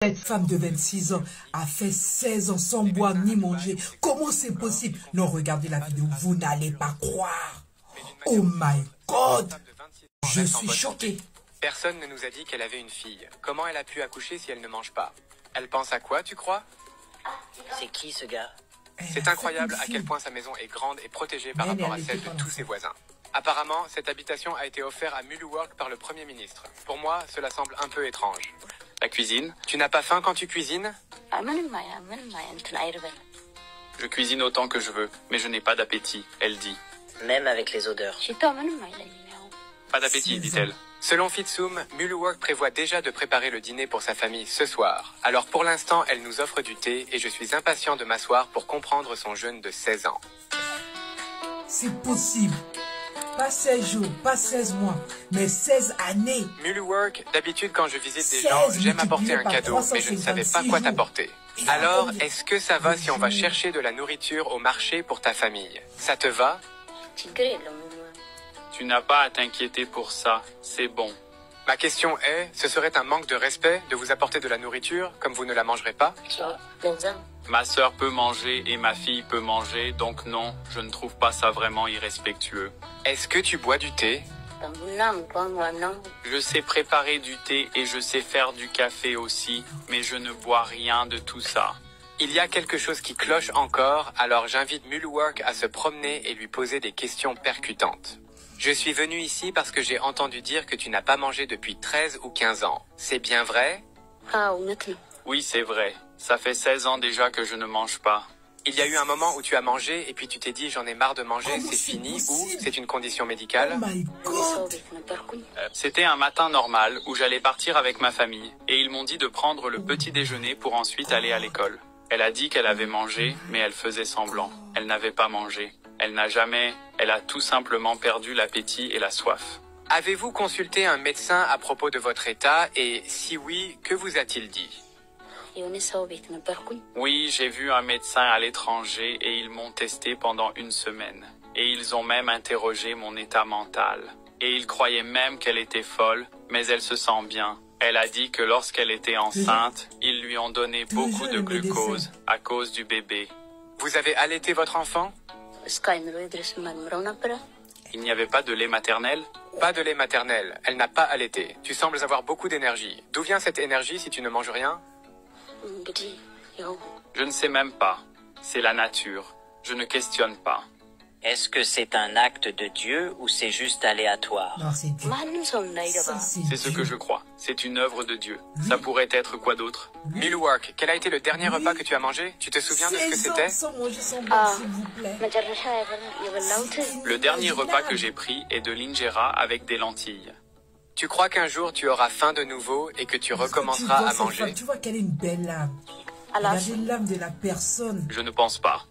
Cette femme de 26 ans a fait 16 ans sans boire ni manger. Comment c'est possible? Non, regardez la vidéo, vous n'allez pas croire. Oh my God! Je suis choqué. Personne ne nous a dit qu'elle avait une fille. Comment elle a pu accoucher si elle ne mange pas? Elle pense à quoi, tu crois? C'est qui ce gars? C'est incroyable à quel point sa maison est grande et protégée par rapport à celle de tous ses voisins. Apparemment, cette habitation a été offerte à Muluwalk par le Premier ministre. Pour moi, cela semble un peu étrange. La cuisine? Tu n'as pas faim quand tu cuisines? Je cuisine autant que je veux, mais je n'ai pas d'appétit, elle dit. Même avec les odeurs. Pas d'appétit, dit-elle. Selon Fitsum, Muluwalk prévoit déjà de préparer le dîner pour sa famille ce soir. Alors pour l'instant, elle nous offre du thé et je suis impatient de m'asseoir pour comprendre son jeûne de 16 ans. C'est possible. Pas 16 jours, pas 16 mois, mais 16 années. Muluwalk, d'habitude quand je visite des gens, j'aime apporter un cadeau, mais je ne savais pas quoi t'apporter. Alors, est-ce que ça va si on va chercher de la nourriture au marché pour ta famille? Ça te va? Tu n'as pas à t'inquiéter pour ça, c'est bon. Ma question est, ce serait un manque de respect de vous apporter de la nourriture comme vous ne la mangerez pas? Ma sœur peut manger et ma fille peut manger, donc non, je ne trouve pas ça vraiment irrespectueux. Est-ce que tu bois du thé? Je sais préparer du thé et je sais faire du café aussi, mais je ne bois rien de tout ça. Il y a quelque chose qui cloche encore, alors j'invite Muluwalk à se promener et lui poser des questions percutantes. Je suis venu ici parce que j'ai entendu dire que tu n'as pas mangé depuis 13 ou 15 ans. C'est bien vrai? Oui, c'est vrai. Ça fait 16 ans déjà que je ne mange pas. Il y a eu un moment où tu as mangé et puis tu t'es dit j'en ai marre de manger, c'est fini ou c'est une condition médicale? Oh my God! C'était un matin normal où j'allais partir avec ma famille et ils m'ont dit de prendre le petit déjeuner pour ensuite aller à l'école. Elle a dit qu'elle avait mangé, mais elle faisait semblant. Elle n'avait pas mangé. Elle a tout simplement perdu l'appétit et la soif. Avez-vous consulté un médecin à propos de votre état et si oui, que vous a-t-il dit? Oui, j'ai vu un médecin à l'étranger et ils m'ont testé pendant une semaine. Et ils ont même interrogé mon état mental. Et ils croyaient même qu'elle était folle, mais elle se sent bien. Elle a dit que lorsqu'elle était enceinte, ils lui ont donné beaucoup de glucose à cause du bébé. Vous avez allaité votre enfant? Il n'y avait pas de lait maternel? Pas de lait maternel, elle n'a pas allaité. Tu sembles avoir beaucoup d'énergie. D'où vient cette énergie si tu ne manges rien? Je ne sais même pas. C'est la nature. Je ne questionne pas. Est-ce que c'est un acte de Dieu ou c'est juste aléatoire? Non, c'est Dieu. C'est ce que je crois. C'est une œuvre de Dieu. Ça pourrait être quoi d'autre? Muluwalk, quel a été le dernier repas que tu as mangé? Tu te souviens de ce que c'était? Sans manger, sans boire, s'il vous plaît. Le dernier repas que j'ai pris est de l'injera avec des lentilles. Tu crois qu'un jour tu auras faim de nouveau et que tu recommenceras à manger? Tu vois qu'elle est une belle âme. Regardez l'âme de la personne. Je ne pense pas.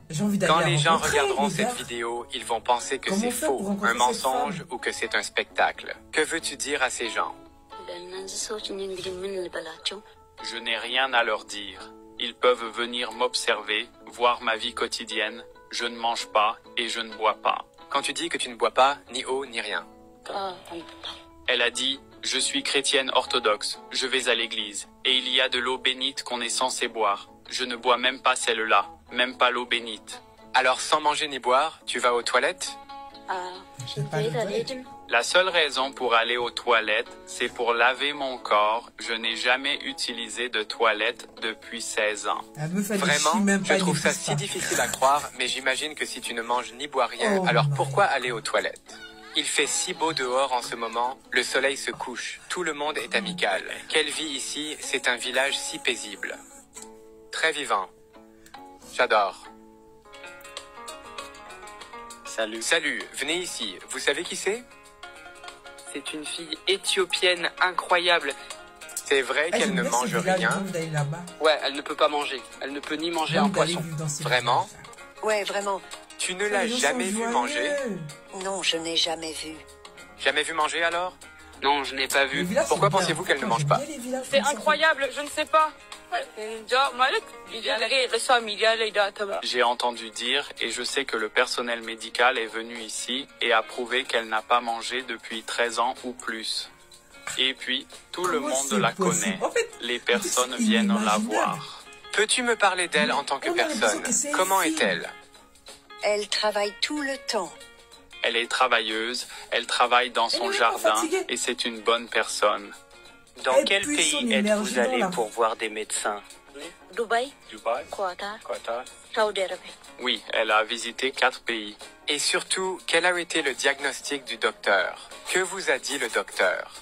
J'ai envie d'aller Quand la les gens rencontrer, regarderont les gars. cette vidéo, ils vont penser que Comment c'est faire pour faux, rencontrer un cette mensonge femme? ou que c'est un spectacle. Que veux-tu dire à ces gens? Je n'ai rien à leur dire. Ils peuvent venir m'observer, voir ma vie quotidienne. Je ne mange pas et je ne bois pas. Quand tu dis que tu ne bois pas, ni eau, ni rien. Elle a dit, je suis chrétienne orthodoxe, je vais à l'église, et il y a de l'eau bénite qu'on est censé boire. Je ne bois même pas celle-là, même pas l'eau bénite. Alors sans manger ni boire, tu vas aux toilettes? La seule raison pour aller aux toilettes, c'est pour laver mon corps. Je n'ai jamais utilisé de toilette depuis 16 ans. Elle me fait des Vraiment? chies, même Je pas, trouve il ça écoute si pas. difficile à croire, mais j'imagine que si tu ne manges ni bois rien, Oh alors my pourquoi aller aux toilettes? Il fait si beau dehors en ce moment, le soleil se couche, tout le monde est amical. Quelle vie ici, c'est un village si paisible. Très vivant. J'adore. Salut. Salut, venez ici. Vous savez qui c'est? C'est une fille éthiopienne incroyable. C'est vrai Eh, qu'elle ne j'aime bien ce mange village, j'ai rien? envie d'aller là-bas. Ouais, elle ne peut pas manger. Elle ne peut ni manger J'ai un envie d'aller poisson. vivre dans ce Vraiment? village. Ouais, vraiment. Tu ne Les l'as gens jamais sont vu joyeux. manger? Non, je n'ai jamais vu. Jamais vu manger alors? Non, je n'ai pas Les vu. villages, Pourquoi c'est bien. pensez-vous qu'elle ne Franchement, mange pas? j'aime bien les villages C'est comme ça. incroyable, je ne sais pas. J'ai entendu dire et je sais que le personnel médical est venu ici et a prouvé qu'elle n'a pas mangé depuis 13 ans ou plus. Et puis, tout le Comment monde c'est la possible? connaît. En fait, Les personnes c'est viennent la inimaginable. voir. Peux-tu me parler d'elle en tant que On a l'impression personne? que c'est un Comment film. est-elle? Elle travaille tout le temps. Elle est travailleuse, elle travaille dans son Elle est jardin vraiment fatiguée. et c'est une bonne personne. Dans Elle quel puise son pays énergie êtes-vous dans allé la- pour voir des médecins? Dubai, Dubaï, Qatar, Qatar. Saudi Arabie. Oui, elle a visité 4 pays. Et surtout, quel a été le diagnostic du docteur? Que vous a dit le docteur?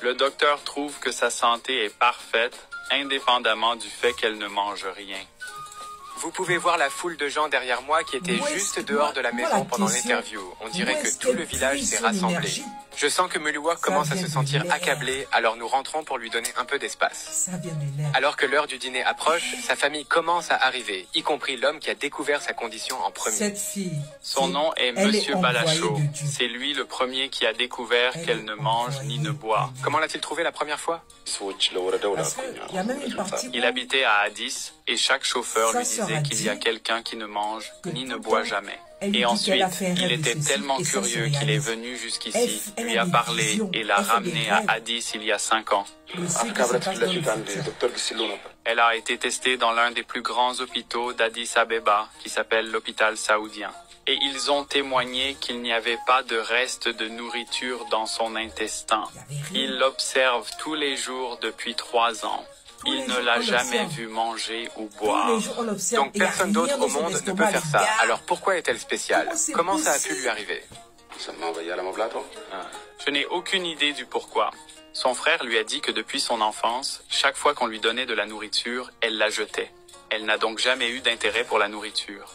Le docteur trouve que sa santé est parfaite, indépendamment du fait qu'elle ne mange rien. Vous pouvez voir la foule de gens derrière moi qui étaient Où est-ce juste que- dehors de la moi, maison la pendant question, l'interview. On dirait où que est-ce tout le qu'elle village puise s'est son rassemblé. énergie? Je sens que Mulluwak Ça commence à vient se de sentir l'air. accablé, alors nous rentrons pour lui donner un peu d'espace. Ça vient de l'air. Alors que l'heure du dîner approche, sa famille commence à arriver, y compris l'homme qui a découvert sa condition en premier. Cette fille. Son nom est elle Monsieur envoyée Balachot. de Dieu. C'est lui le premier qui a découvert Elle qu'elle est ne mange ni ne envoyée boit. de Dieu. Comment l'a-t-il trouvé la première fois? Parce qu'il y a même une partie Il où habitait à Addis et chaque chauffeur Sa lui sœur disait a qu'il y a dit quelqu'un qui ne mange que ni tout ne le boit temps, jamais. elle lui Et dit ensuite, qu'elle a fait un il rêve de était ceci tellement et ça se curieux qu'il est réalise. venu jusqu'ici, Elle lui a a des parlé visions, et l'a elle fait des ramené à rêves. Addis il y a 5 ans. le sait que se passe dans le futur. Elle a été testée dans l'un des plus grands hôpitaux d'Addis Abeba, qui s'appelle l'hôpital saoudien. Et ils ont témoigné qu'il n'y avait pas de reste de nourriture dans son intestin. Il y avait rien. Il l'observe tous les jours depuis 3 ans. Tous les Il ne jours, l'a on jamais l'observe. vu manger ou Tous boire. les jours, on l'observe. Donc et il y a personne rien d'autre dans au son monde ne estomac, peut faire les ça. gars. Alors pourquoi est-elle spéciale? Comment c'est Comment ça a pu possible? lui arriver? Je n'ai aucune idée du pourquoi. Son frère lui a dit que depuis son enfance, chaque fois qu'on lui donnait de la nourriture, elle la jetait. Elle n'a donc jamais eu d'intérêt pour la nourriture.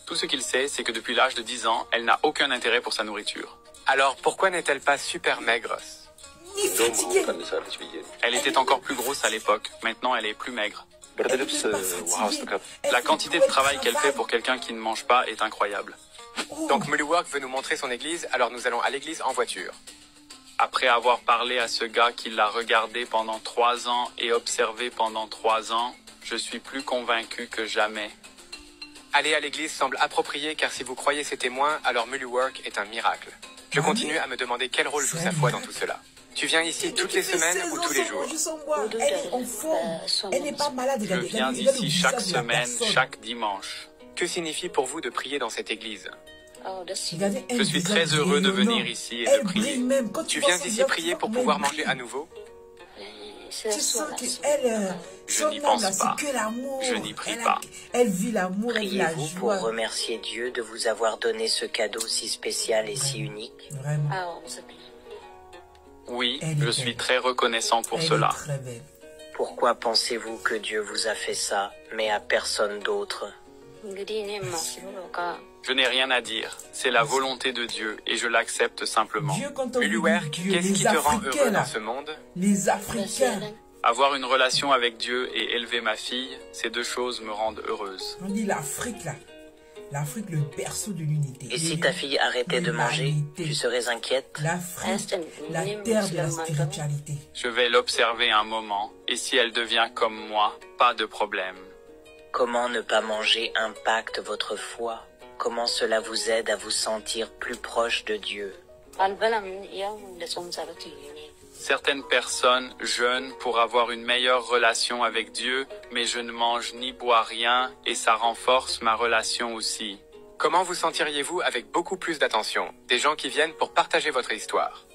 Tout ce qu'il sait, c'est que depuis l'âge de 10 ans, elle n'a aucun intérêt pour sa nourriture. Alors pourquoi n'est-elle pas super maigre? Ni fatigué. Elle était encore plus grosse à l'époque, maintenant elle est plus maigre. Elle n'est pas fatiguée. Elle La fait quantité tout de travail le qu'elle fait pour quelqu'un qui ne mange pas est incroyable. Oh, Donc Mulluwak veut nous montrer son église, alors nous allons à l'église en voiture. Après avoir parlé à ce gars qui l'a regardé pendant 3 ans et observé pendant 3 ans, je suis plus convaincu que jamais. Aller à l'église semble approprié car si vous croyez ses témoins, alors Mulluwak est un miracle. Je continue à me demander quel rôle joue sa foi dans tout cela. Tu viens ici toutes les semaines ou tous les jours? Elle est en forme. Elle n'est pas malade. Je Regardez, viens regardez le ici visage chaque de la semaine, personne. chaque dimanche. Que signifie pour vous de prier dans cette église? Regardez, elle Je suis visage très heureux de rayonnant. venir ici et de Elle prier. brille même. Quand Tu vois viens son ici visage, prier pour elle pouvoir brille. manger à nouveau? Tu sens qu'elle, Je son n'y âme, pense là, pas. c'est que l'amour. Je n'y prie Elle pas. Elle vit l'amour, elle vit la Priez-vous joie. pour remercier Dieu de vous avoir donné ce cadeau si spécial et si unique. Vraiment. Oui, Elle est je suis belle. très reconnaissant pour Elle cela. est très belle. Pourquoi pensez-vous que Dieu vous a fait ça, mais à personne d'autre? Je n'ai rien à dire. C'est la volonté de Dieu et je l'accepte simplement. Dieu, quand on dit Mulluwak, Dieu, qu'est-ce qui les te rend Africains, heureux là, dans ce monde? les Africains, Avoir une relation avec Dieu et élever ma fille, ces 2 choses me rendent heureuse. on dit l'Afrique là. L'Afrique, le berceau de l'unité. Et si ta fille arrêtait de manger, l'humanité. tu serais inquiète? L'Afrique, la terre de la spiritualité. Je vais l'observer un moment et si elle devient comme moi, pas de problème. Comment ne pas manger impacte votre foi? Comment cela vous aide à vous sentir plus proche de Dieu? Certaines personnes jeûnent pour avoir une meilleure relation avec Dieu, mais je ne mange ni bois rien et ça renforce ma relation aussi. Comment vous sentiriez-vous avec beaucoup plus d'attention? Des gens qui viennent pour partager votre histoire.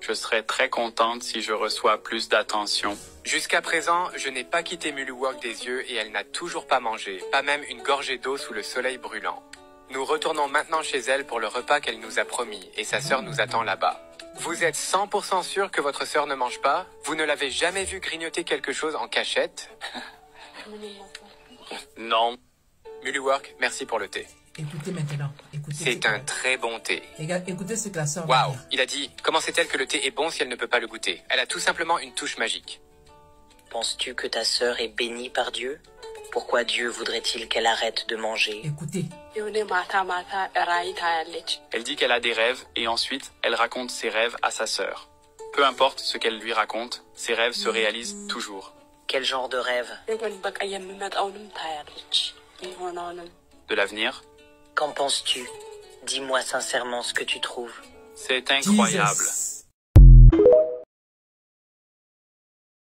Je serais très contente si je reçois plus d'attention. Jusqu'à présent, je n'ai pas quitté Mulluwak des yeux et elle n'a toujours pas mangé, pas même une gorgée d'eau sous le soleil brûlant. Nous retournons maintenant chez elle pour le repas qu'elle nous a promis et sa sœur nous attend là-bas. Vous êtes 100% sûr que votre sœur ne mange pas? Vous ne l'avez jamais vue grignoter quelque chose en cachette? Non, Mulluwak, merci pour le thé. Écoutez maintenant. Écoutez C'est un très bon thé. Écoutez ce que la sœur va Waouh, dire. il a dit, comment sait-elle que le thé est bon si elle ne peut pas le goûter? Elle a tout simplement une touche magique. Penses-tu que ta sœur est bénie par Dieu? Pourquoi Dieu voudrait-il qu'elle arrête de manger? Écoutez. elle dit qu'elle a des rêves et ensuite elle raconte ses rêves à sa sœur. Peu importe ce qu'elle lui raconte, ses rêves se réalisent toujours. Quel genre de rêve? De l'avenir, Qu'en penses-tu? Dis-moi sincèrement ce que tu trouves. C'est incroyable. Jesus.